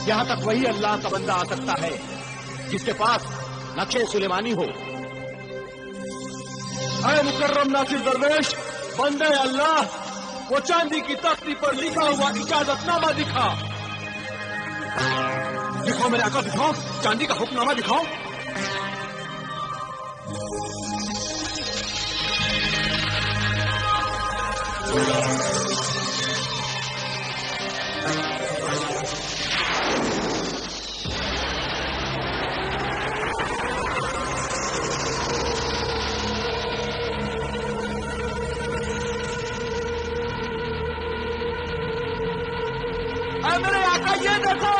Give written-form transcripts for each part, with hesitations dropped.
यहाँ तक वही अल्लाह का बंदा आ सकता है जिसके पास नक्शे सुलेमानी हो। ऐ मुकर्रम नासिर दरवेश, बंदे अल्लाह, वो चांदी की तख्ती पर लिखा हुआ इजाजतनामा दिखा। दिखाओ मेरे आका, दिखाओ चांदी का हुक्मनामा दिखाओ। मेरे आका ये देखो,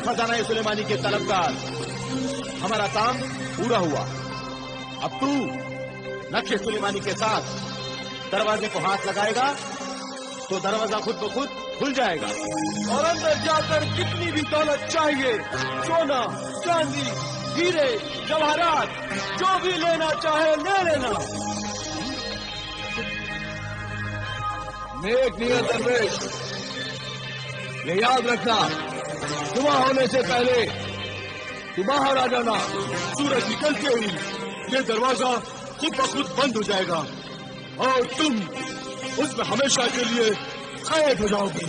खजाना सुलेमानी के तलबगार, हमारा काम पूरा हुआ। अब तू नक्शे सुलेमानी के साथ दरवाजे को हाथ लगाएगा तो दरवाजा खुद ब खुद खुल जाएगा। और अंदर जाकर कितनी भी दौलत चाहिए, सोना चांदी हीरे जवाहरात, जो भी लेना चाहे ले लेना। नेक नियत दरवेश, ये याद रखना, सुबह होने से पहले तू बाहर आ जाना। सूरज निकलते ही ये दरवाजा खुद ब खुद बंद हो जाएगा और तुम उसमें हमेशा के लिए कैद हो जाओगी।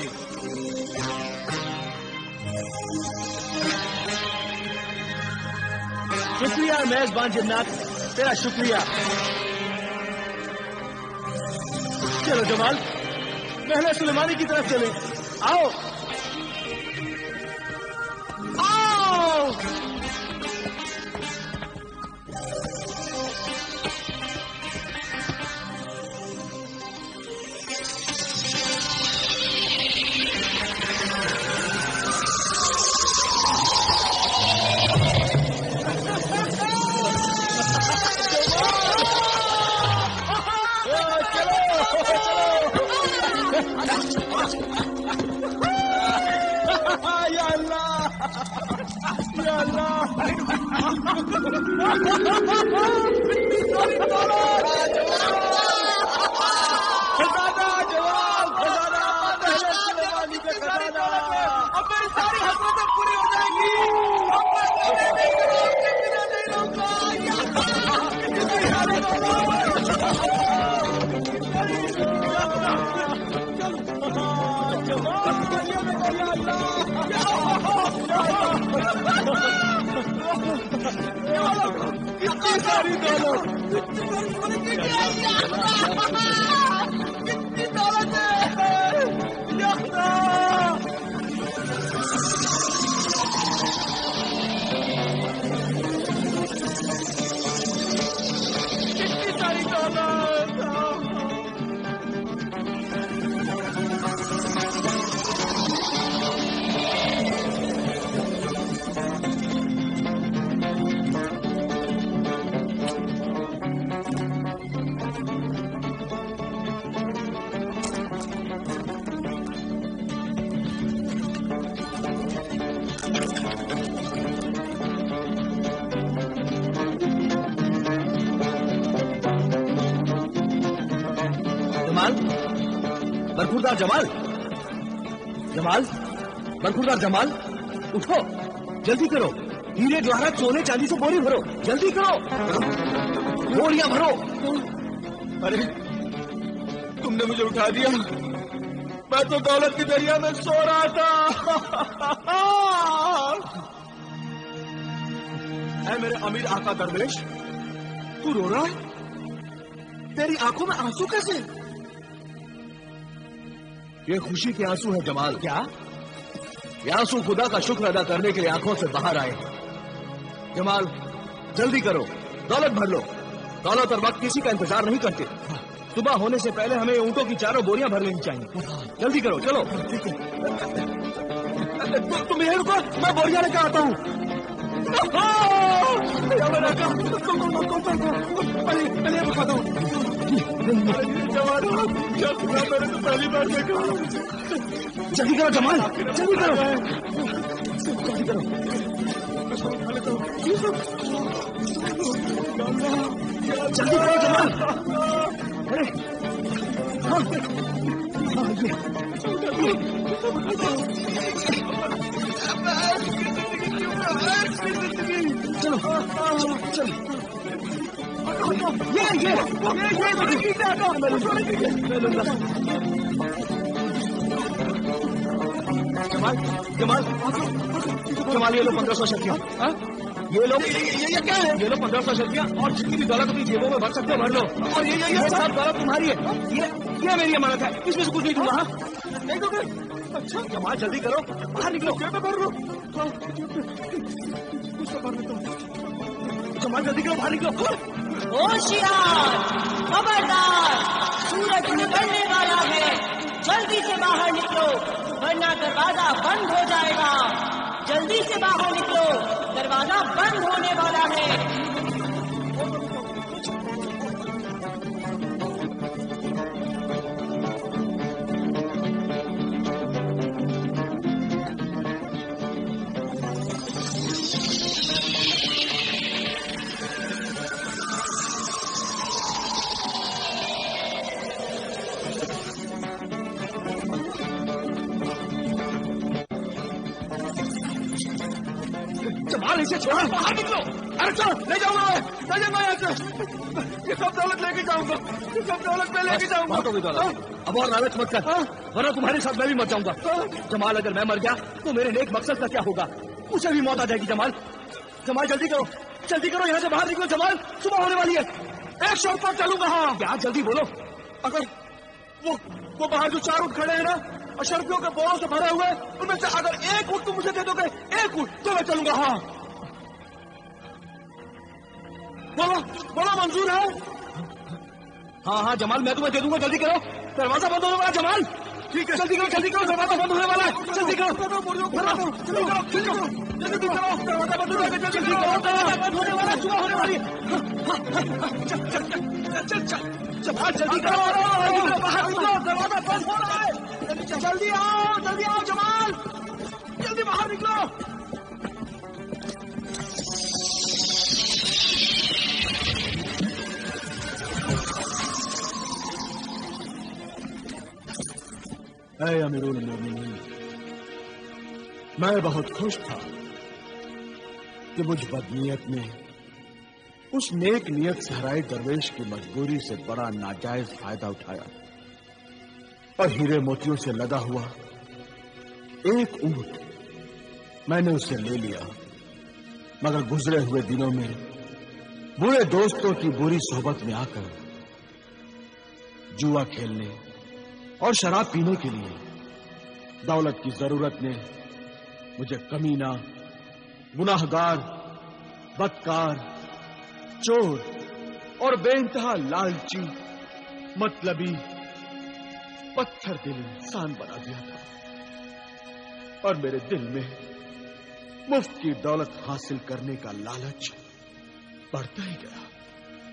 शुक्रिया मेजबान जिन्नात, तेरा शुक्रिया। चलो जमाल, पहले सुलेमानी की तरफ चले। आओ आओ। कितनी सारी दौलत, कितनी दौलत है। कितनी सारी दौलत। बरखुरदार जमाल, जमाल, बरखुरदार जमाल, उठो, जल्दी करो। हीरे जवाहरात सोने चांदी से बोरी भरो, जल्दी करो, बोरियां भरो। अरे तुमने मुझे उठा दिया, मैं तो दौलत की दरिया में सो रहा था। ऐ मेरे अमीर आका दरवेश, तू रो रहा है? तेरी आंखों में आंसू कैसे? ये खुशी के आंसू है जमाल। क्या? ये आंसू खुदा का शुक्र अदा करने के लिए आंखों से बाहर आए। जमाल जल्दी करो, दौलत भर लो। दौलत और वक्त किसी का इंतजार नहीं करते। सुबह होने से पहले हमें ऊंटों की 4 बोरियां भर लेनी चाहिए। जल्दी करो, चलो। तुम यहीं रुको, मैं बोरियां लेकर आता हूँ। पहले बताता हूँ। मैंने तो पहली बार देखा। जल्दी करो जमाल, जल्दी करो, जल्दी करो। जल्दी करो जमाल। अरे हाँ, चलो चलो ये जमाल जमाल जमाल, ये लो 1500 शक्तियाँ। ये लो, ये क्या है? ये लो 1500 शक्तियाँ, और जितनी भी दौलत अपनी जेबों में भर सकते हो भर लो। और ये सब दौलत तुम्हारी है। ये मेरी अमानत है, इसमें से कुछ नहीं दूंगा। नहीं दोगे? अच्छा जमाल जल्दी करो, बाहर निकलो। भर लो, जमाल जल्दी करो, बाहर निकलो। होशियार, खबरदार, सूरज निकलने वाला है, जल्दी से बाहर निकलो वरना दरवाजा बंद हो जाएगा। जल्दी से बाहर निकलो, दरवाजा बंद होने वाला है। इसे छोड़ो, बाहर निकलो। अरे चलो, ले जाऊंगा यहाँ से। ये सब दौलत लेके जाऊंगा, ये सब दौलत मैं लेके जाऊंगा। अब और लालच मत कर, वरना तुम्हारे साथ मैं भी मर जाऊंगा। जमाल अगर मैं मर गया तो मेरे नेक मकसद का क्या होगा? मुझे भी मौत आ जाएगी। जमाल जमाल जल्दी करो, यहाँ से बाहर निकलो। जमाल सुबह होने वाली है, एक शॉट पर चलूंगा। हाँ क्या, जल्दी बोलो। अगर वो बाहर जो 4 ऊँट खड़े हैं ना, अशरफियों के बोरों से भरा हुआ है, उनमें से अगर एक ऊँट तुम मुझे दे दोगे, एक ऊँट, तो मैं चलूंगा। हाँ बोलो मंजूर है? हाँ जमाल मैं तुम्हें दे दूंगा। जल्दी करो, दरवाजा बंद होने वाला। जमाल ठीक है, जल्दी करो, दरवाजा बंद होने वाला है। जल्दी करो, दरवाजा बंद हो जाएगा। होने वाला, सुबह होने वाली है। जमाल जल्दी करो, बाहर निकलो, दरवाजा बंद हो रहा है। जल्दी आओ जमाल, जल्दी बाहर निकलो। ऐ अमीरुल मोमिनीन, मैं बहुत खुश था कि मुझ बदनीयत ने उस नेक नियत सहराई दरवेश की मजबूरी से बड़ा नाजायज फायदा उठाया और हीरे मोतियों से लदा हुआ एक ऊंट मैंने उससे ले लिया। मगर गुजरे हुए दिनों में बुरे दोस्तों की बुरी सोहबत में आकर जुआ खेलने और शराब पीने के लिए दौलत की जरूरत ने मुझे कमीना, गुनाहगार, बदकार, चोर और बेइंतहा लालची, मतलबी, पत्थर दिल इंसान बना दिया था। और मेरे दिल में मुफ्त की दौलत हासिल करने का लालच बढ़ता ही गया,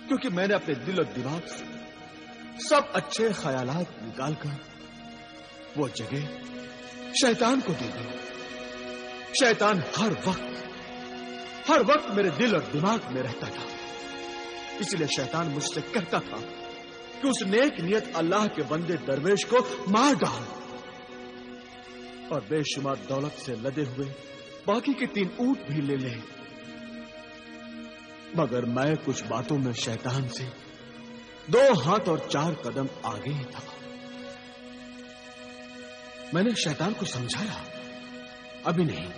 क्योंकि मैंने अपने दिल और दिमाग से सब अच्छे ख्यालात निकालकर वो जगह शैतान को दे दी। शैतान हर वक्त मेरे दिल और दिमाग में रहता था। इसलिए शैतान मुझसे कहता था कि उस नेक नियत अल्लाह के बंदे दरवेश को मार डाल और बेशुमार दौलत से लदे हुए बाकी के 3 ऊंट भी ले ले। मगर मैं कुछ बातों में शैतान से 2 हाथ और 4 कदम आगे ही था। मैंने शैतान को समझाया, अभी नहीं,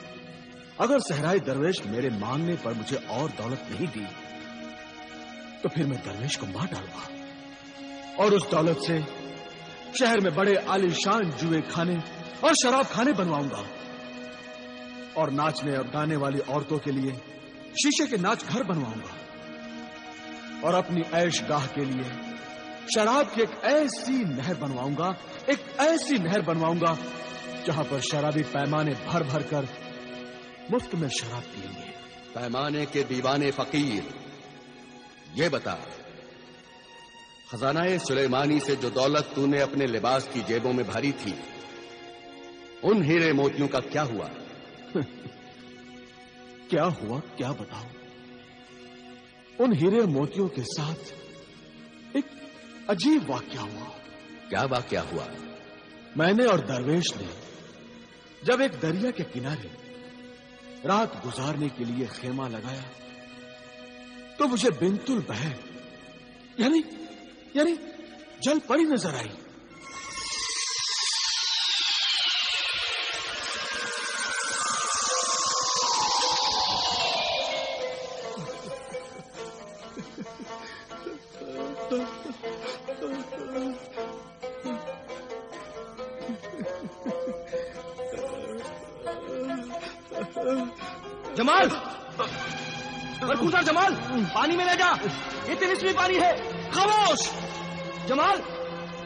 अगर सहराई दरवेश मेरे मांगने पर मुझे और दौलत नहीं दी तो फिर मैं दरवेश को मार डालूंगा और उस दौलत से शहर में बड़े आलीशान जुए खाने और शराब खाने बनवाऊंगा और नाचने और गाने वाली औरतों के लिए शीशे के नाच घर बनवाऊंगा और अपनी ऐश गाह के लिए शराब की एक ऐसी नहर बनवाऊंगा जहां पर शराबी पैमाने भर भर कर मुफ्त में शराब पिएंगे। पैमाने के दीवाने फकीर, ये बता, खजानाए सुलेमानी से जो दौलत तूने अपने लिबास की जेबों में भरी थी, उन हीरे मोतियों का क्या हुआ? क्या हुआ क्या बताऊं? उन हीरे मोतियों के साथ एक अजीब वाकया हुआ। क्या वाकया हुआ? मैंने और दरवेश ने जब एक दरिया के किनारे रात गुजारने के लिए खेमा लगाया तो मुझे बिंतुल बहर यानी जल परी नजर आई। जमाल, बरखुदा जमाल, पानी में ले जा, ये तिलिस्मी पानी है। खामोश जमाल,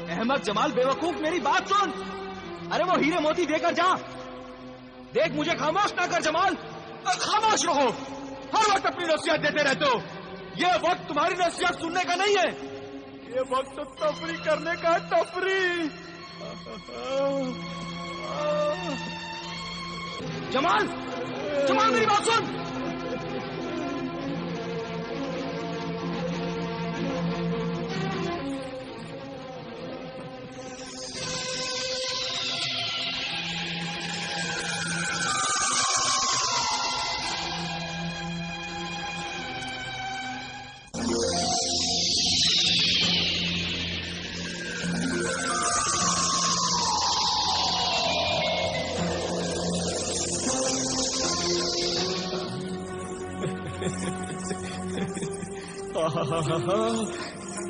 अहमद जमाल बेवकूफ, मेरी बात सुन। अरे वो हीरे मोती देकर जा। देख मुझे खामोश ना कर जमाल। खामोश रहो, हर वक्त अपनी नसीहत देते रहते हो। ये वक्त तुम्हारी नसीहत सुनने का नहीं है, ये वक्त तो तफरी करने का है, तफरी। जमाल, जमाल मेरी बात सुन।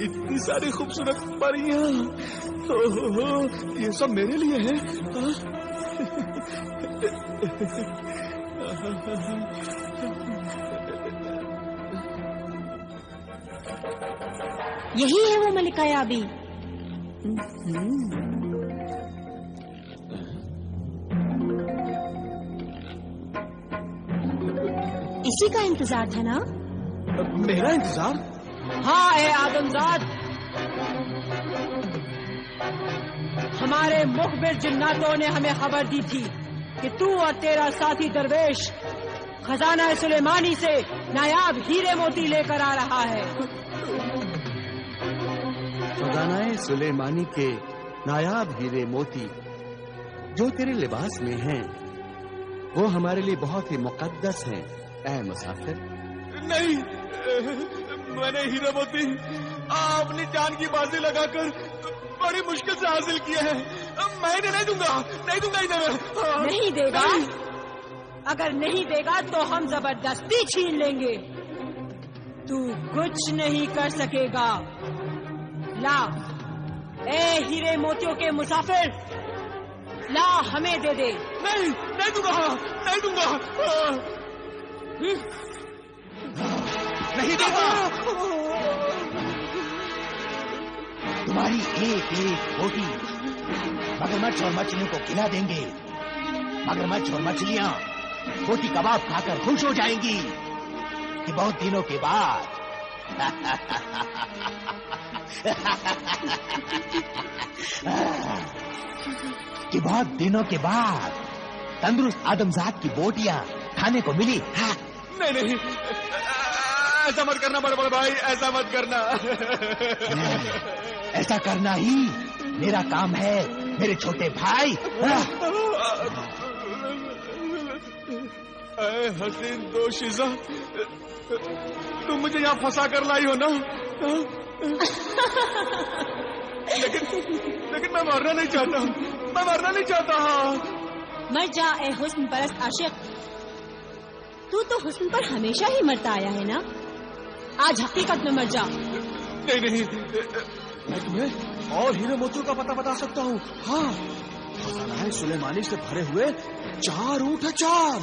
इतनी सारी खूबसूरत परियां, ये सब मेरे लिए है। यही है वो मलिका याबी। इसी का इंतजार था ना? मेरा इंतजार? हाँ है आदमजाद, हमारे मुखबिर जिन्नातों ने हमें खबर दी थी कि तू और तेरा साथी दरवेश खजाना सुलेमानी से नायाब हीरे मोती लेकर आ रहा है। खजाना सुलेमानी के नायाब हीरे मोती जो तेरे लिबास में हैं, वो हमारे लिए बहुत ही मुकद्दस हैं, ऐ मुसाफिर। नहीं, मैंने हीरे मोती अपनी जान की बाजी लगाकर बड़ी मुश्किल से हासिल किए हैं। मैं इन्हें नहीं दूंगा, नहीं दूंगा इन्हें। नहीं देगा? अगर नहीं देगा तो हम जबरदस्ती छीन लेंगे। तू कुछ नहीं कर सकेगा। ला, ए हीरे मोतियों के मुसाफिर, ला हमें दे दे। नहीं, नहीं दूंगा, नहीं दूंगा, नहीं दूंगा। तुम्हारी एक एक रोटी मगरमच्छ और मछलियों को खिला देंगे। मगरमच्छ और मछलियां रोटी कबाब खाकर खुश हो जाएंगी कि बहुत दिनों के बाद तंदुरुस्त आदमजात की बोटियां खाने को मिली। नहीं नहीं, ऐसा मत करना बड़े बड़े भाई, ऐसा मत करना। ऐसा करना ही मेरा काम है मेरे छोटे भाई। हसीन दोशीज़ा, तुम मुझे यहाँ फंसा कर लाई हो ना? लेकिन मैं मरना नहीं चाहता, मैं मरना नहीं चाहता। मर जा ए हुस्न परस्त आशिक, तू तो हुस्न पर हमेशा ही मरता आया है ना? आज हकीकत में मर जा। नहीं नहीं, मैं तुम्हें और हीरे मोतियों का पता बता सकता हूँ। हाँ, खजाना सुलेमानी से भरे हुए 4 ऊंट है, 4।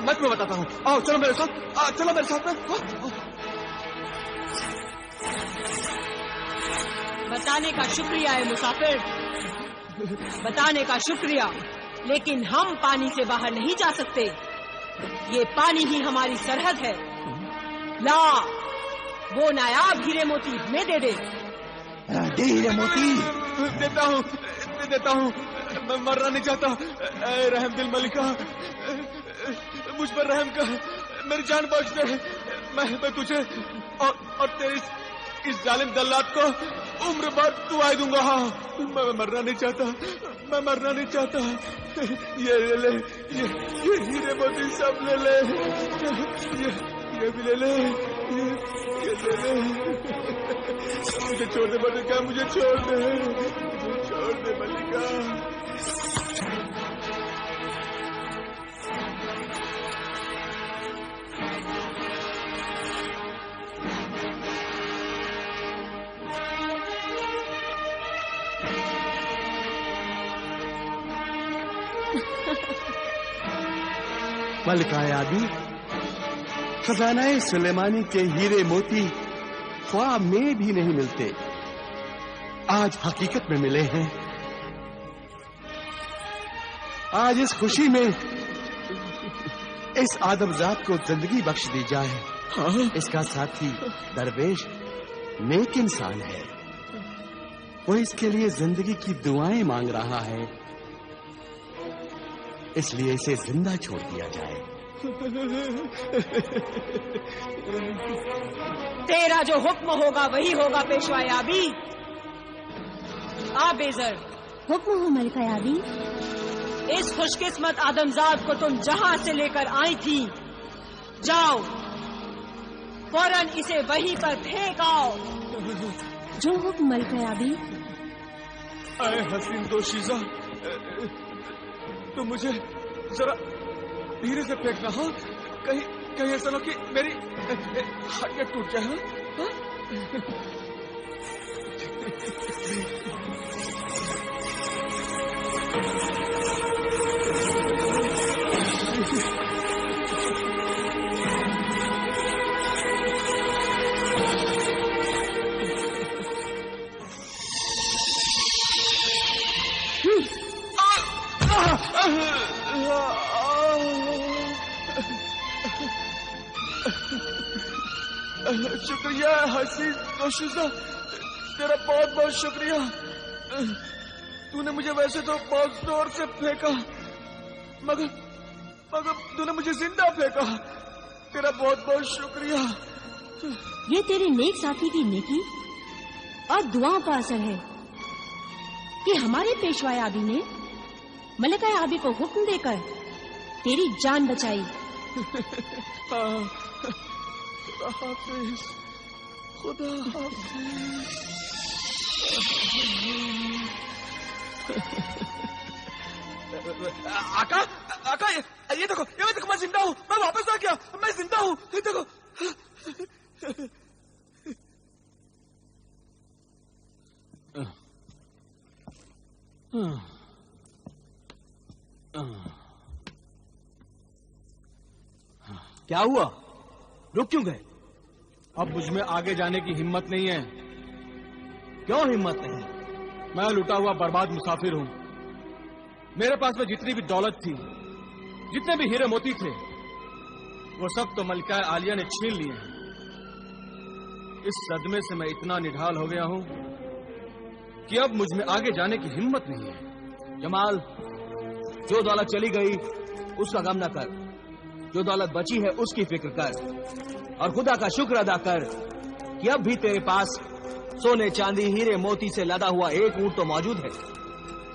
मैं तुम्हें बताता हूँ। आओ चलो मेरे साथ, चलो मेरे साथ में। बताने का शुक्रिया है मुसाफिर, बताने का शुक्रिया, लेकिन हम पानी से बाहर नहीं जा सकते। ये पानी ही हमारी सरहद है। ला, वो नायाब हीरे मोती हमें दे दे। दे हीरे मोती। देता हूँ, मैं मरना नहीं चाहता। ऐ रहम दिल मलिका, मुझ पर रहम कर, मेरी जान बख्श दे। मैं तुझे और तेरे इस जालिम दल्लात को उम्र भर दुआएं दूंगा। मैं मरना नहीं चाहता, मैं मरना नहीं चाहता। ये ले, ये हीरे मोती सब ले ले, ये भी ले ले, ये ले ले। मुझे छोड़ दे मल्लिका, मुझे छोड़ दे मल्लिका। मलिका आदि, खजानाए सुलेमानी के हीरे मोती ख्वाब में भी नहीं मिलते, आज हकीकत में मिले हैं। आज इस खुशी में इस आदमजात को जिंदगी बख्श दी जाए। इसका साथी दरवेश नेक इंसान है, वो इसके लिए जिंदगी की दुआएं मांग रहा है, इसलिए इसे जिंदा छोड़ दिया जाए। तेरा जो हुक्म होगा वही होगा पेशवा याबी। आ बेजर, हुक्म हो मलिका याबी। इस खुशकिस्मत आदमजाद को तुम जहां से लेकर आई थी, जाओ फौरन इसे वहीं पर फेंक आओ। जो हुक्म मलिका याबी। अरे हसीन दोशीज़ा, तो मुझे जरा धीरे से फेंकना। हाँ, कहीं ऐसा ना कि मेरी हड्डियां टूट जाए। हाँ? शुक्रिया हसीन दोशीज़ा, तेरा बहुत बहुत शुक्रिया। तूने मुझे वैसे तो बहुत जोर से फेंका, मगर तूने मुझे जिंदा फेंका। तेरा बहुत बहुत शुक्रिया। ये तेरे नेक साथी की नेकी और दुआओं का असर है कि हमारे पेशवा याबी ने मलिका याबी को हुक्म देकर तेरी जान बचाई। खुदा हाफिज, खुदा हाफिज। आका, ये देखो, मैं जिंदा हूँ, मैं वापस आ गया, मैं जिंदा हूँ, ये देखो। क्या हुआ? रुक क्यों गए? अब मुझ में आगे जाने की हिम्मत नहीं है। क्यों हिम्मत नहीं? मैं लुटा हुआ बर्बाद मुसाफिर हूं। मेरे पास में जितनी भी दौलत थी, जितने भी हीरे मोती थे, वो सब तो मलिका आलिया ने छीन लिए हैं। इस सदमे से मैं इतना निढाल हो गया हूं कि अब मुझ में आगे जाने की हिम्मत नहीं है। जमाल, जो दौलत चली गई उसका गम न कर, जो दौलत बची है उसकी फिक्र कर, और खुदा का शुक्र अदा कर कि अब भी तेरे पास सोने चांदी हीरे मोती से लदा हुआ एक ऊंट तो मौजूद है।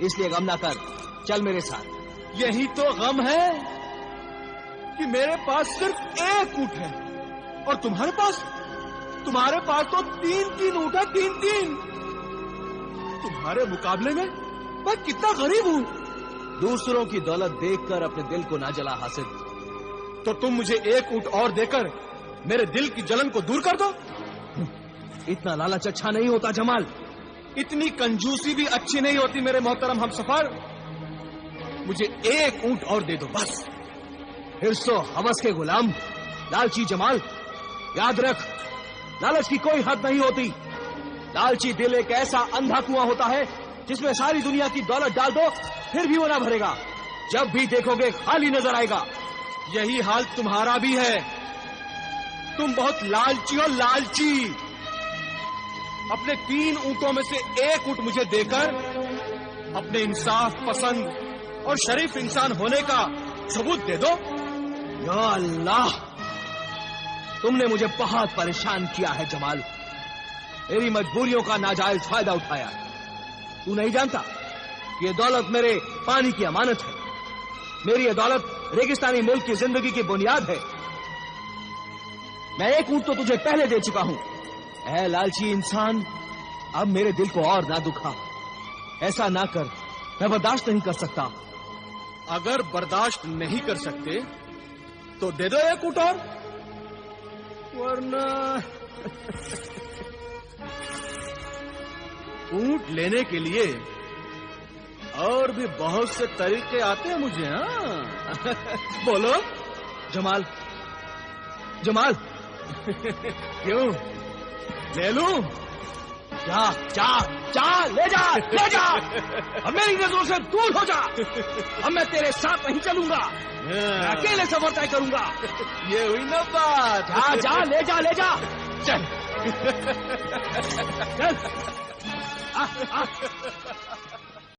इसलिए गम ना कर, चल मेरे साथ। यही तो गम है कि मेरे पास सिर्फ एक ऊंट है और तुम्हारे पास तो तीन ऊंट है, तीन। तुम्हारे मुकाबले में मैं कितना गरीब हूँ। दूसरों की दौलत देखकर अपने दिल को ना जला हासिद। तो तुम मुझे एक ऊंट और देकर मेरे दिल की जलन को दूर कर दो। इतना लालच अच्छा नहीं होता जमाल। इतनी कंजूसी भी अच्छी नहीं होती मेरे मोहतरम हमसफर। मुझे एक ऊंट और दे दो बस। हिर्सो हवस के गुलाम लालची जमाल, याद रख, लालच की कोई हद नहीं होती। लालची दिल एक ऐसा अंधा कुआं होता है जिसमें सारी दुनिया की दौलत डाल दो फिर भी वो ना भरेगा। जब भी देखोगे खाली नजर आएगा। यही हाल तुम्हारा भी है। तुम बहुत लालची हो, लालची। अपने 3 ऊंटों में से एक ऊंट मुझे देकर अपने इंसाफ पसंद और शरीफ इंसान होने का सबूत दे दो। या अल्लाह, तुमने मुझे बहुत परेशान किया है जमाल। मेरी मजबूरियों का नाजायज फायदा उठाया। तू नहीं जानता, कि ये दौलत मेरे पानी की अमानत है। मेरी ये दौलत रेगिस्तानी मुल्क की जिंदगी की बुनियाद है। मैं एक ऊंट तो तुझे पहले दे चुका हूं। ऐ लालची इंसान, अब मेरे दिल को और ना दुखा। ऐसा ना कर, मैं बर्दाश्त नहीं कर सकता। अगर बर्दाश्त नहीं कर सकते तो दे दो एक ऊंट और, वरना ऊंट लेने के लिए और भी बहुत से तरीके आते हैं मुझे। हाँ बोलो जमाल, जमाल क्यों, ले लूं? जा जा जा, ले जा ले जा। अब मेरी नजरों से दूर हो जा। अब मैं तेरे साथ नहीं चलूंगा, मैं अकेले सफर तय करूंगा। ये हुई ना बात। जा जा, ले जा ले जा, चल चल। आ, आ।